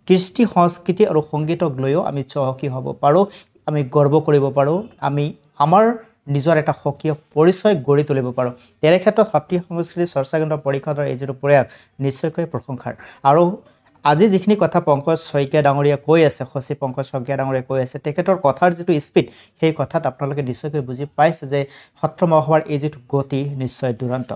কৃষ্টি সংস্কৃতি আৰু সংগীতক লৈও আমি চহকী হ'ব পাৰোঁ, আমি গৰ্ব কৰিব পাৰোঁ, আমি আমাৰ নিজৰ এটা স্বকীয় পৰিচয় গঢ়ি তুলিব পাৰোঁ। তেনে ক্ষেত্ৰত সত্ৰীয়া সংস্কৃতি চৰ্চা কেন্দ্ৰ পৰিষদৰ এই যিটো প্ৰয়াস নিশ্চয়কৈ প্ৰশংসাৰ। আৰু আজি যিখিনি কথা পংকজ শইকীয়া ডাঙৰীয়া কৈ আছে, সচিব পংকজ শইকীয়া ডাঙৰীয়া কৈ আছে, তেখেতৰ কথাৰ যিটো স্পীড, সেই কথাত আপোনালোকে নিশ্চয়কৈ বুজি পাইছে যে সত্ৰ মহাসভাৰ এই যিটো গতি নিশ্চয় দুৰন্ত।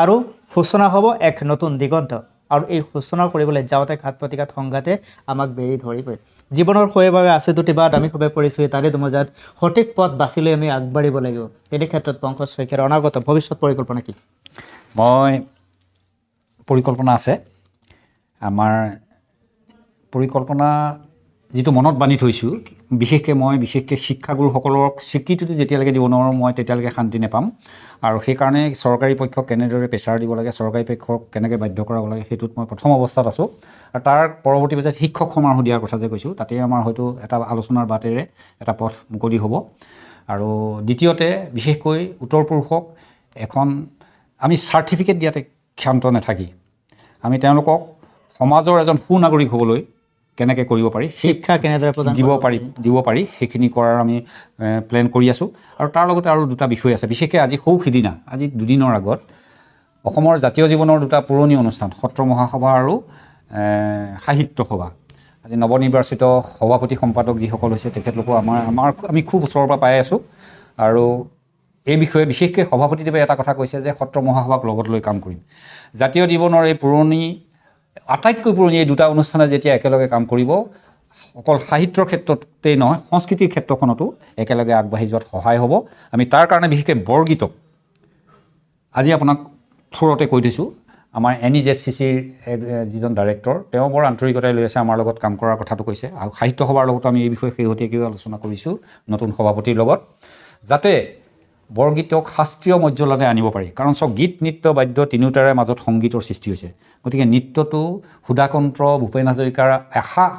আৰু সূচনা হ'ব এক নতুন দিগন্ত, আৰু এই সূচনা কৰিবলৈ যাওঁতে ঘাত প্ৰতিঘাত সংঘাতে আমাক বেৰি ধৰিবই। জীৱনৰ শৈশৱে আছে দুটি বাট আমি সবে পৰিছোঁ তাৰে দুমজাত সঠিক পথ বাছি লৈ আমি আগবাঢ়িব লাগিব এই ক্ষেত্ৰত পংকজ শইকীয়াৰ অনাগত ভৱিষ্যত পৰিকল্পনা কি মই পৰিকল্পনা আছে আমাৰ পৰিকল্পনা যিটো মনত বান্ধি থৈছোঁ বিশেষকৈ শিক্ষাগুৰুসকলৰ স্বীকৃতিটো যেতিয়ালৈকে দিব নোৱাৰোঁ মই তেতিয়ালৈকে শান্তি নাপাম আৰু সেইকাৰণে চৰকাৰী পক্ষক কেনেদৰে প্ৰেছাৰ দিব লাগে চৰকাৰী পক্ষক কেনেকৈ বাধ্য কৰাব লাগে সেইটোত মই প্ৰথম অৱস্থাত আছোঁ আৰু তাৰ পৰৱৰ্তী পৰ্যায়ত শিক্ষক সমাৰোহ দিয়াৰ কথা যে কৈছোঁ তাতে আমাৰ হয়তো এটা আলোচনাৰ বাটেৰে এটা পথ মুকলি হ'ব আৰু দ্বিতীয়তে বিশেষকৈ উত্তৰ পুৰুষক এখন আমি চাৰ্টিফিকেট দিয়াতে ক্ষান্ত নাথাকি আমি তেওঁলোকক সমাজৰ এজন সুনাগৰিক হ'বলৈ কেনেকৈ কৰিব পাৰি শিক্ষা কেনেদৰে প্ৰদান দিব পাৰি সেইখিনি কৰাৰ আমি প্লেন কৰি আছোঁ আৰু তাৰ লগতে আৰু দুটা বিষয় আছে বিশেষকৈ আজি সিদিনা আজি দুদিনৰ আগত অসমৰ জাতীয় জীৱনৰ দুটা পুৰণি অনুষ্ঠান সত্ৰ মহাসভা আৰু সাহিত্য সভা আজি নৱনিৰ্বাচিত সভাপতি সম্পাদক যিসকল হৈছে তেখেতলোকো আমি খুব ওচৰৰ পৰা পাই আছোঁ আৰু এই বিষয়ে বিশেষকৈ সভাপতিদেৱে এটা কথা কৈছে যে সত্ৰ মহাসভাক লগত লৈ কাম কৰিম জাতীয় জীৱনৰ এই আটাইতকৈ পুৰণি এই দুটা অনুষ্ঠানে যেতিয়া একেলগে কাম কৰিব অকল সাহিত্যৰ ক্ষেত্ৰতেই নহয় সংস্কৃতিৰ ক্ষেত্ৰখনতো একেলগে আগবাঢ়ি যোৱাত সহায় হ'ব আমি তাৰ কাৰণে বিশেষকৈ বৰগীতক আজি আপোনাক থোৰতে কৈ দিছোঁ আমাৰ NEJCCৰ যিজন ডাইৰেক্টৰ তেওঁ বৰ আন্তৰিকতাৰে লৈ আছে আমাৰ লগত কাম কৰাৰ কথাটো কৈছে আৰু সাহিত্য সভাৰ লগতো আমি এই বিষয়ে শেহতীয়াকৈ আলোচনা কৰিছোঁ নতুন সভাপতিৰ লগত যাতে বৰগীতক শাস্ত্ৰীয় মৰ্যাদাৰে আনিব পাৰি কাৰণ গীত নৃত্য বাদ্য তিনিওটাৰে মাজত সংগীতৰ সৃষ্টি হৈছে গতিকে নৃত্যটো সুধাকণ্ঠ ভূপেন হাজৰিকাৰ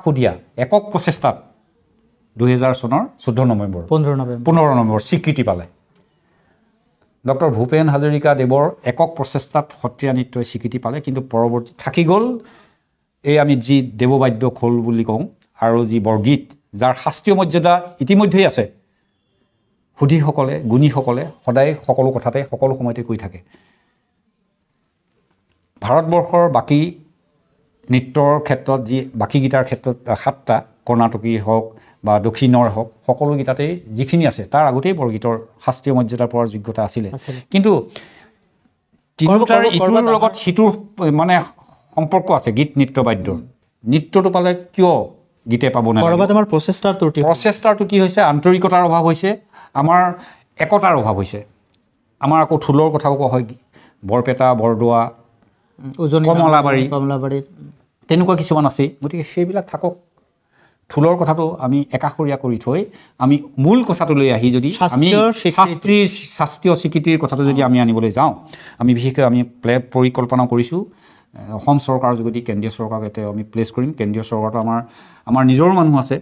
সুধীয়া একক প্ৰচেষ্টাত 2000 চনৰ 15 নৱেম্বৰ স্বীকৃতি পালে ডক্টৰ ভূপেন হাজৰিকা দেৱৰ একক প্ৰচেষ্টাত সত্ৰীয়া নৃত্যই স্বীকৃতি পালে কিন্তু পৰৱৰ্তী থাকি গ'ল এই আমি যি দেৱবাদ্য খোল বুলি কওঁ আৰু যি বৰগীত যাৰ শাস্ত্ৰীয় মৰ্যাদা ইতিমধ্যেই আছে সুধীসকলে গুণীসকলে সদায় সকলো কথাতে সকলো সময়তে কৈ থাকে ভাৰতবৰ্ষৰ বাকী নৃত্যৰ ক্ষেত্ৰত যি বাকী গীতাৰ ক্ষেত্ৰত 7টা কৰ্ণাটকী হওক বা দক্ষিণৰ হওক সকলো গীতাতেই যিখিনি আছে তাৰ আগতেই বৰগীতৰ শাস্ত্ৰীয় মৰ্যাদা পোৱাৰ যোগ্যতা আছিলে কিন্তু তিনিওটাৰ ইটোৰ লগত সিটোৰ মানে সম্পৰ্ক আছে গীত নৃত্য বাদ্যৰ নৃত্যটো পালে কিয় গীতে পাব নালাগে প্ৰচেষ্টাৰ ত্ৰুটি হৈছে আন্তৰিকতাৰ অভাৱ হৈছে আমাৰ একতাৰ অভাৱ হৈছে আমাৰ আকৌ ঢোলৰ কথাও কোৱা হয় বৰপেটা বৰদোৱা কমলাবাৰী তেনেকুৱা কিছুমান আছে গতিকে সেইবিলাক থাকক ঢোলৰ কথাটো আমি একাষৰীয়া কৰি থৈ আমি মূল কথাটো লৈ আহি যদি আমি শাস্ত্ৰীয় স্বীকৃতিৰ কথাটো যদি আমি আনিবলৈ যাওঁ আমি বিশেষকৈ আমি পৰিকল্পনা কৰিছোঁ অসম চৰকাৰৰ যোগেদি কেন্দ্ৰীয় চৰকাৰক এতিয়া আমি প্লেচ কৰিম কেন্দ্ৰীয় চৰকাৰটো আমাৰ নিজৰ মানুহ আছে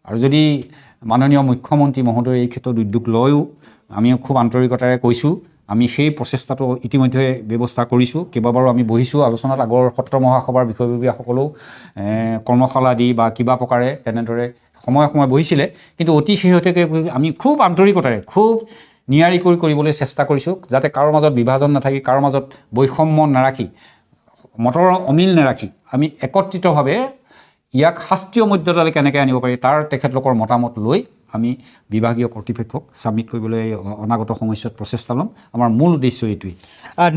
আৰু যদি মাননীয় মুখ্যমন্ত্ৰী মহোদয়ে এই ক্ষেত্ৰত উদ্যোগ লয়ও আমি খুব আন্তৰিকতাৰে কৈছোঁ আমি সেই প্ৰচেষ্টাটো ইতিমধ্যে ব্যৱস্থা কৰিছোঁ কেইবাবাৰো আমি বহিছোঁ আলোচনাত আগৰ সত্ৰ মহাসভাৰ বিষয়ববীয়াসকলেও কৰ্মশালা দি বা কিবা প্ৰকাৰে তেনেদৰে সময়ে বহিছিলে কিন্তু অতি শেহতীয়াকৈ আমি খুব আন্তৰিকতাৰে খুব নিয়াৰি কৰিবলৈ চেষ্টা কৰিছোঁ যাতে কাৰো মাজত বিভাজন নাথাকি কাৰো মাজত বৈষম্য নাৰাখি মতৰ অমিল নাৰাখি আমি একত্ৰিতভাৱে ইয়াক শাস্ত্ৰীয় মৰ্যাদালৈ কেনেকৈ আনিব পাৰি তাৰ তেখেতলোকৰ মতামত লৈ আমি বিভাগীয় কৰ্তৃপক্ষক ছাবমিট কৰিবলৈ অনাগত সময়ছোৱাত প্ৰচেষ্টা ল'ম আমাৰ মূল উদ্দেশ্য এইটোৱেই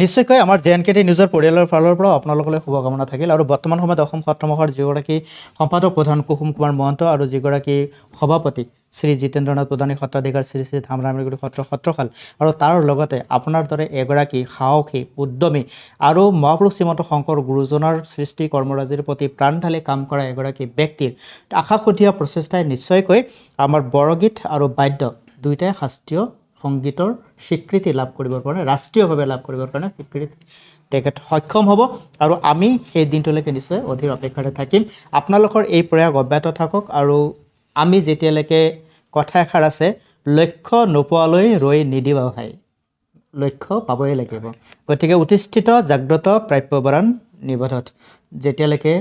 নিশ্চয়কৈ আমাৰ JNKT নিজৰ পৰিয়ালৰ ফালৰ পৰাও আপোনালোকলৈ শুভকামনা থাকিল আৰু বৰ্তমান সময়ত অসম সত্ৰ মহাসভাৰ যিগৰাকী সম্পাদক প্ৰধান কুসুম কুমাৰ মহন্ত আৰু যিগৰাকী সভাপতি শ্ৰী জিতেন্দ্ৰনাথ প্ৰধানী সত্ৰাধিকাৰ শ্ৰী শ্ৰী ধামৰামগুৰি সত্ৰশাল আৰু তাৰ লগতে আপোনাৰ দৰে এগৰাকী সাহসী উদ্যমী আৰু মহাপুৰুষ শ্ৰীমন্ত শংকৰ গুৰুজনাৰ সৃষ্টি কৰ্মৰাজিৰ প্ৰতি প্ৰাণ ঢালি কাম কৰা এগৰাকী ব্যক্তিৰ আশাসুধীয়া প্ৰচেষ্টাই নিশ্চয়কৈ আমাৰ বৰগীত আৰু বাদ্য দুয়োটাই শাস্ত্ৰীয় সংগীতৰ স্বীকৃতি লাভ কৰিবৰ কাৰণে ৰাষ্ট্ৰীয়ভাৱে লাভ কৰিবৰ কাৰণে স্বীকৃতি তেখেত সক্ষম হ'ব আৰু আমি সেই দিনটোলৈকে নিশ্চয় অধীৰ অপেক্ষাৰে থাকিম আপোনালোকৰ এই প্ৰয়াস অব্যাহত থাকক আৰু আমি যেতিয়ালৈকে কথা এষাৰ আছে লক্ষ্য নোপোৱালৈ ৰৈ নিদিবা ভাই লক্ষ্য পাবই লাগিব গতিকে অতিষ্ঠিত জাগ্ৰত প্ৰাপ্যবৰণ নিবধত যেতিয়ালৈকে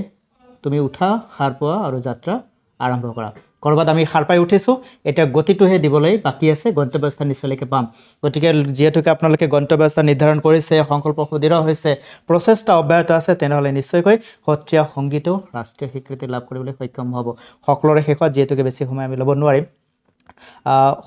তুমি উঠা সাৰ পোৱা আৰু যাত্ৰা আৰম্ভ কৰা কৰবাত আমি সাৰ পাই উঠিছোঁ এতিয়া গতিটোহে দিবলৈ বাকী আছে গন্তব্যস্থান নিশ্চয়লৈকে পাম গতিকে যিহেতুকে আপোনালোকে গন্তব্যস্থান নিৰ্ধাৰণ কৰিছে সংকল্প সুদৃঢ় হৈছে প্ৰচেষ্টা অব্যাহত আছে তেনেহ'লে নিশ্চয়কৈ সত্ৰীয়া সংগীতেও ৰাষ্ট্ৰীয় স্বীকৃতি লাভ কৰিবলৈ সক্ষম হ'ব সকলোৰে শেষত যিহেতুকে বেছি সময় আমি ল'ব নোৱাৰিম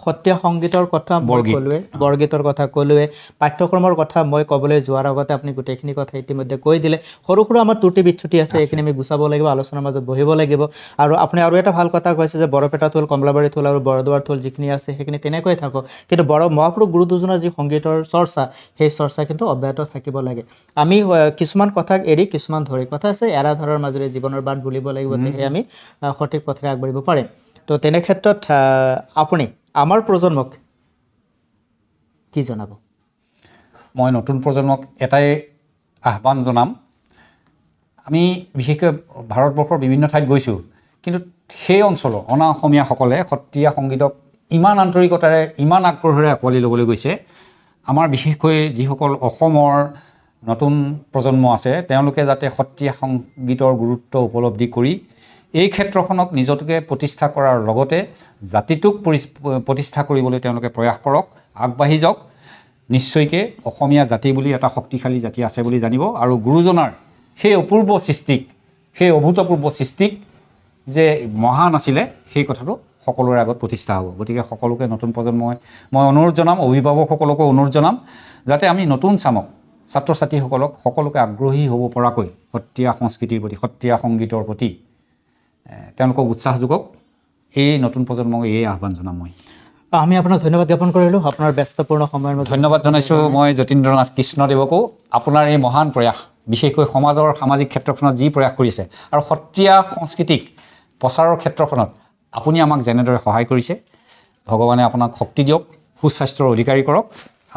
সত্ৰীয়া সংগীতৰ কথা মই ক'লোৱে, বৰগীতৰ কথা ক'লোৱে, পাঠ্যক্ৰমৰ কথা মই ক'বলৈ যোৱাৰ আগতে আপুনি গোটেইখিনি কথা ইতিমধ্যে কৈ দিলে। সৰু সৰু আমাৰ ত্ৰুটি বিচ্যুতি আছে, এইখিনি আমি গুচাব লাগিব, আলোচনাৰ মাজত বহিব লাগিব। আৰু আপুনি আৰু এটা ভাল কথা কৈছে যে বৰপেটা থোল, কমলাবাৰী থোল আৰু বৰদোৱাৰ থোল যিখিনি আছে সেইখিনি তেনেকৈ থাকক, কিন্তু মহাপুৰুষ গুৰু দুজনাৰ যি সংগীতৰ চৰ্চা, সেই চৰ্চা কিন্তু অব্যাহত থাকিব লাগে। আমি কিছুমান কথাক এৰি কিছুমান ধৰি, কথা আছে এৰা ধৰাৰ মাজেৰে জীৱনৰ বাট বুলিব লাগিব, তেহে আমি সঠিক পথেৰে আগবাঢ়িব পাৰিম। তো তেনে ক্ষেত্ৰত আপুনি আমাৰ প্ৰজন্মক কি জনাব? মই নতুন প্ৰজন্মক এটাই আহ্বান জনাম, আমি বিশেষকৈ ভাৰতবৰ্ষৰ বিভিন্ন ঠাইত গৈছোঁ, কিন্তু সেই অঞ্চলৰ অনা অসমীয়াসকলে সত্ৰীয়া সংগীতক ইমান আন্তৰিকতাৰে, ইমান আগ্ৰহেৰে আঁকোৱালি ল'বলৈ গৈছে। আমাৰ বিশেষকৈ যিসকল অসমৰ নতুন প্ৰজন্ম আছে, তেওঁলোকে যাতে সত্ৰীয়া সংগীতৰ গুৰুত্ব উপলব্ধি কৰি এই ক্ষেত্ৰখনক নিজকে প্ৰতিষ্ঠা কৰাৰ লগতে জাতিটোক প্ৰতিষ্ঠা কৰিবলৈ তেওঁলোকে প্ৰয়াস কৰক, আগবাঢ়ি যাওক। নিশ্চয়কৈ অসমীয়া জাতি বুলি এটা শক্তিশালী জাতি আছে বুলি জানিব, আৰু গুৰুজনাৰ সেই অপূৰ্ব সৃষ্টিক, সেই অভূতপূৰ্ব সৃষ্টিক যে মহান আছিলে, সেই কথাটো সকলোৰে আগত প্ৰতিষ্ঠা হ'ব। গতিকে সকলোকে, নতুন প্ৰজন্মই মই অনুৰোধ জনাম, অভিভাৱকসকলকো অনুৰোধ জনাম, যাতে আমি নতুন চামক, ছাত্ৰ ছাত্ৰীসকলক সকলোকে আগ্ৰহী হ'ব পৰাকৈ সত্ৰীয়া সংস্কৃতিৰ প্ৰতি, সত্ৰীয়া সংগীতৰ প্ৰতি তেওঁলোকক উৎসাহ যোগক। এই নতুন প্ৰজন্মক এই আহ্বান জনাম মই। আমি আপোনাক ধন্যবাদ জ্ঞাপন কৰিলোঁ আপোনাৰ ব্যস্তপূৰ্ণ সময়ৰ মাজত। ধন্যবাদ জনাইছোঁ মই যতীন্দ্ৰনাথ কৃষ্ণদেৱকো, আপোনাৰ এই মহান প্ৰয়াস, বিশেষকৈ সমাজৰ সামাজিক ক্ষেত্ৰখনত যি প্ৰয়াস কৰিছে, আৰু সত্ৰীয়া সংস্কৃতিক প্ৰচাৰৰ ক্ষেত্ৰখনত আপুনি আমাক যেনেদৰে সহায় কৰিছে, ভগৱানে আপোনাক শক্তি দিয়ক, সুস্বাস্থ্যৰ অধিকাৰী কৰক।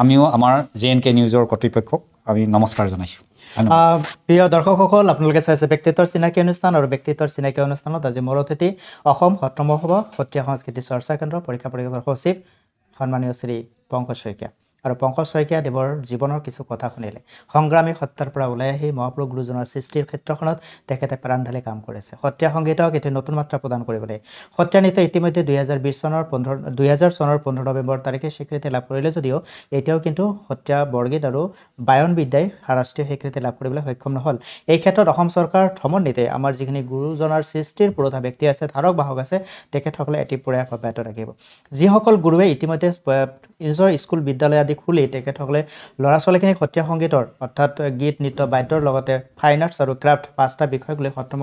আমিও আমাৰ JNK নিউজৰ কৰ্তৃপক্ষক আমি নমস্কাৰ জনাইছোঁ। প্ৰিয় দৰ্শকসকল, আপোনালোকে চাইছে ব্যক্তিত্বৰ চিনাকি অনুষ্ঠান, আৰু ব্যক্তিত্বৰ চিনাকি অনুষ্ঠানত আজি মোৰ অতিথি অসম সত্ৰ মহোৎসৱ সত্ৰীয়া সংস্কৃতি চৰ্চা কেন্দ্ৰ পৰীক্ষা পৰিষদৰ সচিব সন্মানীয় শ্ৰী পংকজ শইকীয়া। আৰু পংকজ শইকীয়া দেৱৰ জীৱনৰ কিছু কথা শুনিলে। সংগ্ৰামী সত্ৰাৰ পৰা ওলাই আহি মহাপুৰুষ গুৰুজনাৰ সৃষ্টিৰ ক্ষেত্ৰখনত তেখেতে প্ৰাণ ঢালি কাম কৰিছে। সত্ৰীয়া সংগীতক এটি নতুন মাত্ৰা প্ৰদান কৰিবলৈ সত্ৰীয়া নৃত্য ইতিমধ্যে 2020 চনৰ 15 নৱেম্বৰ তাৰিখে স্বীকৃতি লাভ কৰিলে যদিও এতিয়াও কিন্তু সত্ৰীয়া বৰগীত আৰু বায়ন বিদ্যাই ৰাষ্ট্ৰীয় স্বীকৃতি লাভ কৰিবলৈ সক্ষম নহ'ল। এই ক্ষেত্ৰত অসম চৰকাৰ সমন্বিতে আমাৰ যিখিনি গুৰুজনাৰ সৃষ্টিৰ পুৰোধা ব্যক্তি আছে, ধাৰক বাহক আছে, তেখেতসকলে এটি প্ৰয়াস অব্যাহত ৰাখিব। যিসকল গুৰুৱে ইতিমধ্যে নিজৰ স্কুল বিদ্যালয় আদি খুলি তেখেতসকলে ল'ৰা ছোৱালীখিনিক সত্ৰীয়া সংগীতৰ অৰ্থাৎ গীত, নৃত্য, বাদ্যৰ লগতে ফাইন আৰ্টছ আৰু ক্ৰাফ্ট 5টা বিষয়ক লৈ সত্ৰ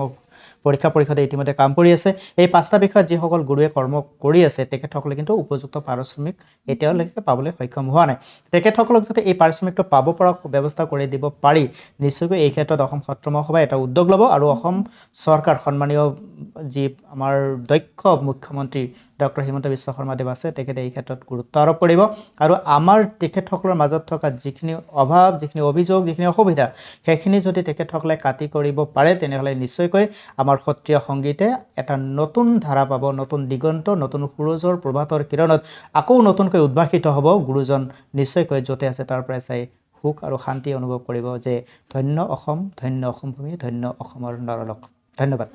পৰীক্ষা পৰিষদে ইতিমধ্যে কাম কৰি আছে। এই 5টা বিষয়ত যিসকল গুৰুৱে কৰ্ম কৰি আছে, তেখেতসকলে কিন্তু উপযুক্ত পাৰিশ্ৰমিক এতিয়ালৈকে পাবলৈ সক্ষম হোৱা নাই। তেখেতসকলক যাতে এই পাৰিশ্ৰমিকটো পাব পৰা ব্যৱস্থা কৰি দিব পাৰি, নিশ্চয়কৈ এই ক্ষেত্ৰত অসম সত্ৰ মহোৎসৱে এটা উদ্যোগ ল'ব, আৰু অসম চৰকাৰ সন্মানীয় যি আমাৰ দক্ষ মুখ্যমন্ত্ৰী ডক্টৰ হিমন্ত বিশ্ব শৰ্মা দেৱ আছে, তেখেতে এই ক্ষেত্ৰত গুৰুত্ব আৰোপ কৰিব, আৰু আমাৰ তেখেতসকলৰ মাজত থকা যিখিনি অভাৱ, যিখিনি অভিযোগ, যিখিনি অসুবিধা, সেইখিনি যদি তেখেতসকলে কাটি কৰিব পাৰে, তেনেহ'লে নিশ্চয়কৈ আমাৰ সত্ৰীয়া সংগীতে এটা নতুন ধাৰা পাব, নতুন দিগন্ত, নতুন সূৰজৰ প্ৰভাতৰ কিৰণত আকৌ নতুনকৈ উদ্ভাসিত হ'ব। গুৰুজন নিশ্চয়কৈ য'তে আছে তাৰ পৰাই চাই সুখ আৰু শান্তি অনুভৱ কৰিব যে ধন্য অসম ভূমি, ধন্য অসমৰ নৰলোক। ধন্যবাদ।